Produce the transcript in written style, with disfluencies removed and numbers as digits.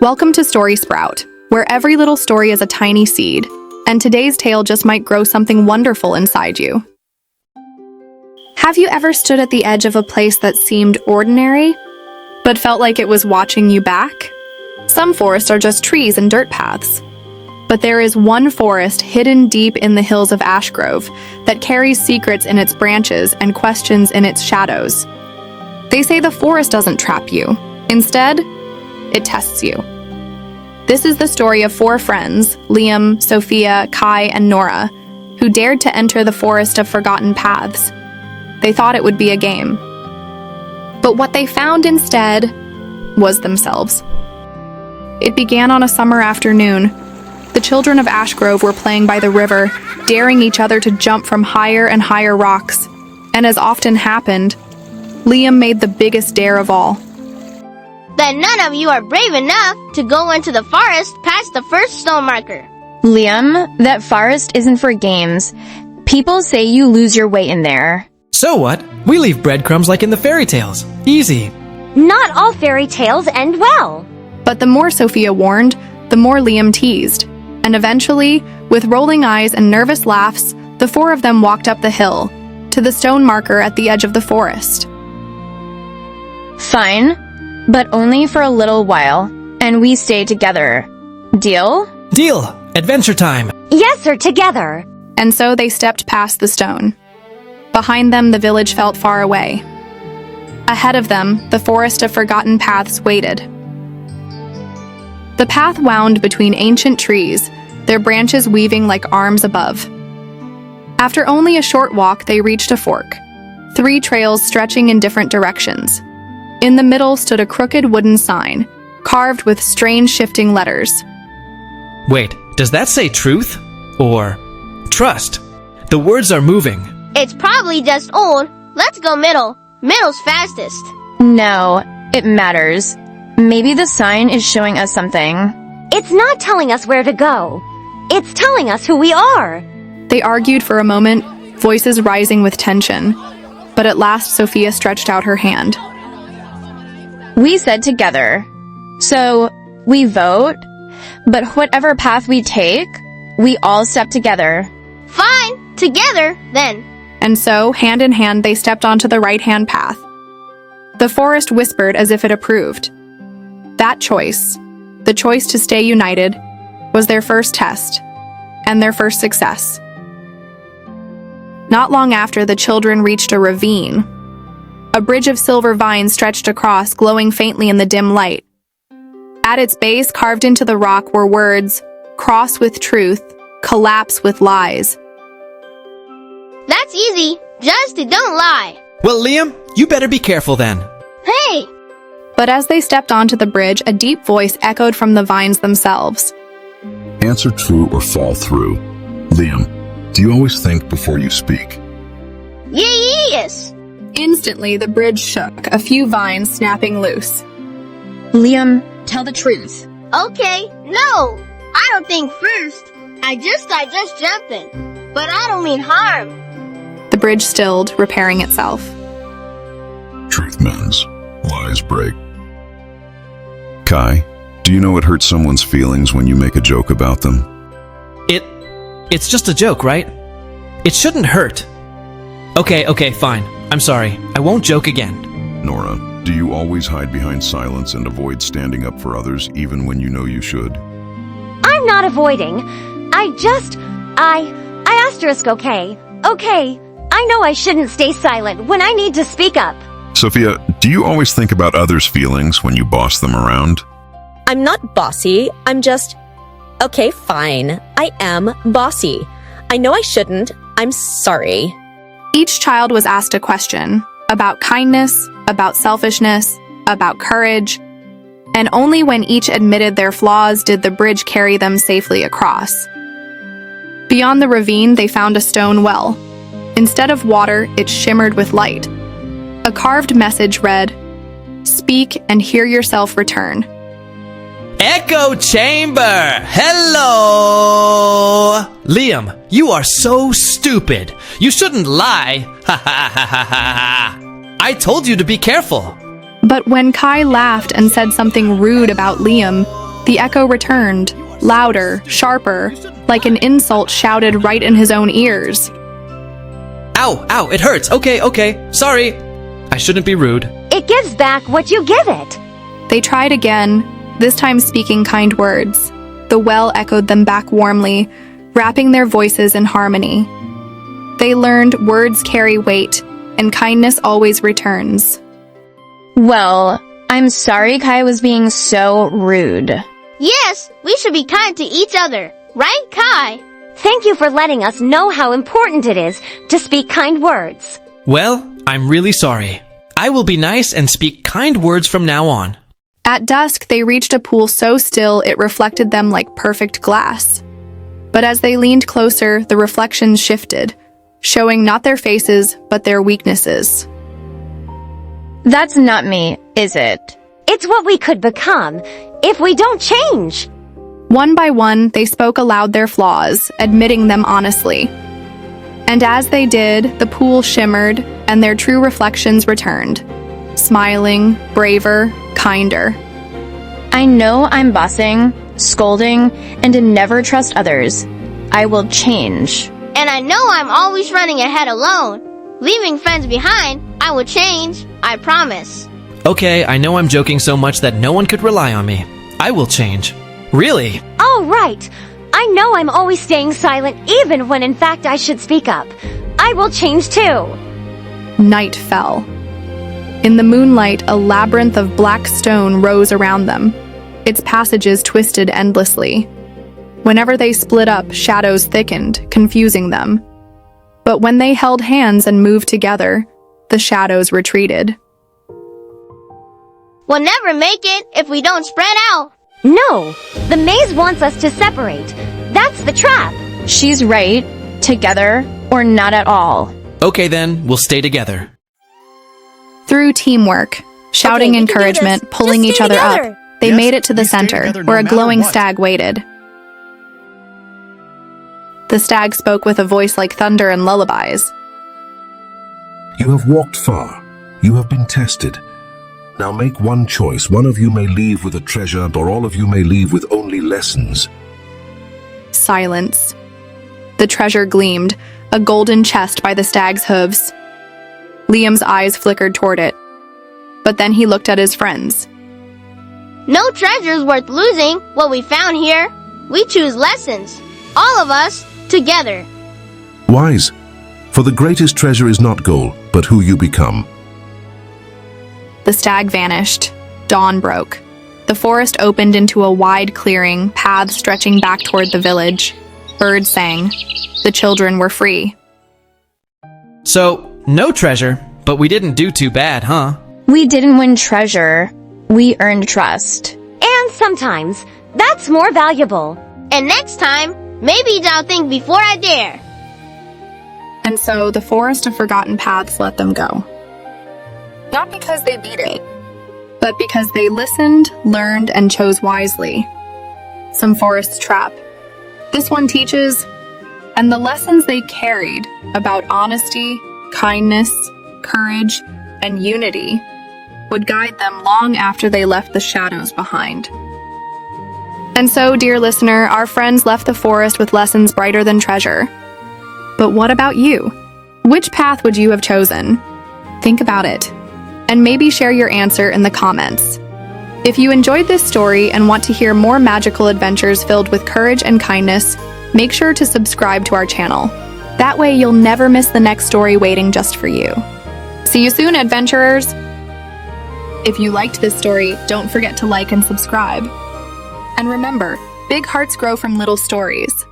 Welcome to Story Sprout, where every little story is a tiny seed, and today's tale just might grow something wonderful inside you. Have you ever stood at the edge of a place that seemed ordinary, but felt like it was watching you back? Some forests are just trees and dirt paths. But there is one forest hidden deep in the hills of Ashgrove that carries secrets in its branches and questions in its shadows. They say the forest doesn't trap you. Instead, it tests you. This is the story of 4 friends, Liam, Sofia, Kai, and Nora, who dared to enter the forest of forgotten paths. They thought it would be a game. But what they found instead was themselves. It began on a summer afternoon. The children of Ashgrove were playing by the river, daring each other to jump from higher and higher rocks. And as often happened, Liam made the biggest dare of all. Then none of you are brave enough to go into the forest past the first stone marker. Liam, that forest isn't for games. People say you lose your way in there. So what? We leave breadcrumbs like in the fairy tales. Easy. Not all fairy tales end well. But the more Sofia warned, the more Liam teased. And eventually, with rolling eyes and nervous laughs, the 4 of them walked up the hill, to the stone marker at the edge of the forest. Fine, but only for a little while, and we stay together. Deal? Deal! Adventure time! Yes, sir, together. And so they stepped past the stone. Behind them, the village felt far away. Ahead of them, the forest of forgotten paths waited. The path wound between ancient trees, their branches weaving like arms above. After only a short walk, they reached a fork, 3 trails stretching in different directions. In the middle stood a crooked wooden sign, carved with strange shifting letters. Wait, does that say truth? Or trust? The words are moving. It's probably just old. Let's go middle. Middle's fastest. No, it matters. Maybe the sign is showing us something. It's not telling us where to go. It's telling us who we are. They argued for a moment, voices rising with tension. But at last, Sofia stretched out her hand. We said together. So, we vote, but whatever path we take, we all step together. Fine, together, then. And so, hand in hand, they stepped onto the right-hand path. The forest whispered as if it approved. That choice, the choice to stay united, was their first test, and their first success. Not long after, the children reached a ravine. A bridge of silver vines stretched across, glowing faintly in the dim light. At its base, carved into the rock, were words, "Cross with truth, collapse with lies." That's easy. Just don't lie. Well, Liam, you better be careful then. Hey! But as they stepped onto the bridge, a deep voice echoed from the vines themselves. Answer true or fall through. Liam, do you always think before you speak? Yes. Instantly, the bridge shook, a few vines snapping loose. Liam, tell the truth. Okay, no. I don't think first. I just jumping. But I don't mean harm. The bridge stilled, repairing itself. Truth mends, lies break. Kai, do you know it hurts someone's feelings when you make a joke about them? It's just a joke, right? It shouldn't hurt. Okay, fine. I'm sorry. I won't joke again. Nora, do you always hide behind silence and avoid standing up for others even when you know you should? I'm not avoiding. I asterisk okay. Okay, I know I shouldn't stay silent when I need to speak up. Sofia, do you always think about others' feelings when you boss them around? I'm not bossy, I'm just... Okay, fine. I am bossy. I know I shouldn't. I'm sorry. Each child was asked a question about kindness, about selfishness, about courage, and only when each admitted their flaws did the bridge carry them safely across. Beyond the ravine, they found a stone well. Instead of water, it shimmered with light. A carved message read, "Speak and hear yourself return." Echo Chamber! Hello! Liam, you are so stupid. You shouldn't lie. Ha ha ha ha ha. I told you to be careful. But when Kai laughed and said something rude about Liam, The echo returned, louder, sharper, like an insult shouted right in his own ears. Ow, ow, it hurts. Okay, sorry. I shouldn't be rude. It gives back what you give it. They tried again, this time speaking kind words. The well echoed them back warmly, wrapping their voices in harmony. They learned words carry weight, and kindness always returns. Well, I'm sorry Kai was being so rude. Yes, we should be kind to each other. Right, Kai? Thank you for letting us know how important it is to speak kind words. Well, I'm really sorry. I will be nice and speak kind words from now on. At dusk, they reached a pool so still it reflected them like perfect glass. But as they leaned closer, the reflections shifted, showing not their faces, but their weaknesses. That's not me, is it? It's what we could become if we don't change. One by one, they spoke aloud their flaws, admitting them honestly. And as they did, the pool shimmered, and their true reflections returned. Smiling, braver, kinder. I know I'm bossing, scolding, and to never trust others. I will change. And I know I'm always running ahead alone. Leaving friends behind, I will change. I promise. Okay, I know I'm joking so much that no one could rely on me. I will change. Really? Oh, right. I know I'm always staying silent even when in fact I should speak up. I will change too. Night fell. In the moonlight, a labyrinth of black stone rose around them. Its passages twisted endlessly. Whenever they split up, shadows thickened, confusing them. But when they held hands and moved together, the shadows retreated. We'll never make it if we don't spread out. No, the maze wants us to separate. That's the trap. She's right. Together or not at all. Okay then, we'll stay together. Through teamwork, shouting Okay, we can do encouragement, this. pulling Just each stay other together. up, they Yes, made it to the we stay center, together no where a matter glowing what. stag waited. The stag spoke with a voice like thunder and lullabies. You have walked far. You have been tested. Now make one choice. One of you may leave with a treasure, or all of you may leave with only lessons. Silence. The treasure gleamed, a golden chest by the stag's hooves. Liam's eyes flickered toward it. But then he looked at his friends. No treasure's worth losing what we found here. We choose lessons. All of us, together. Wise. For the greatest treasure is not gold, but who you become. The stag vanished. Dawn broke. The forest opened into a wide clearing, paths stretching back toward the village. Birds sang. The children were free. So, no treasure, but we didn't do too bad, huh? We didn't win treasure. We earned trust. And sometimes, that's more valuable. And next time, maybe I'll think before I dare. And so the forest of forgotten paths let them go. Not because they beat it, but because they listened, learned, and chose wisely. Some forests trap. This one teaches, and the lessons they carried about honesty, kindness, courage, and unity would guide them long after they left the shadows behind. And so, dear listener, our friends left the forest with lessons brighter than treasure. But what about you? Which path would you have chosen? Think about it, and maybe share your answer in the comments. If you enjoyed this story and want to hear more magical adventures filled with courage and kindness, make sure to subscribe to our channel. That way you'll never miss the next story waiting just for you. See you soon, adventurers! If you liked this story, don't forget to like and subscribe. And remember, big hearts grow from little stories.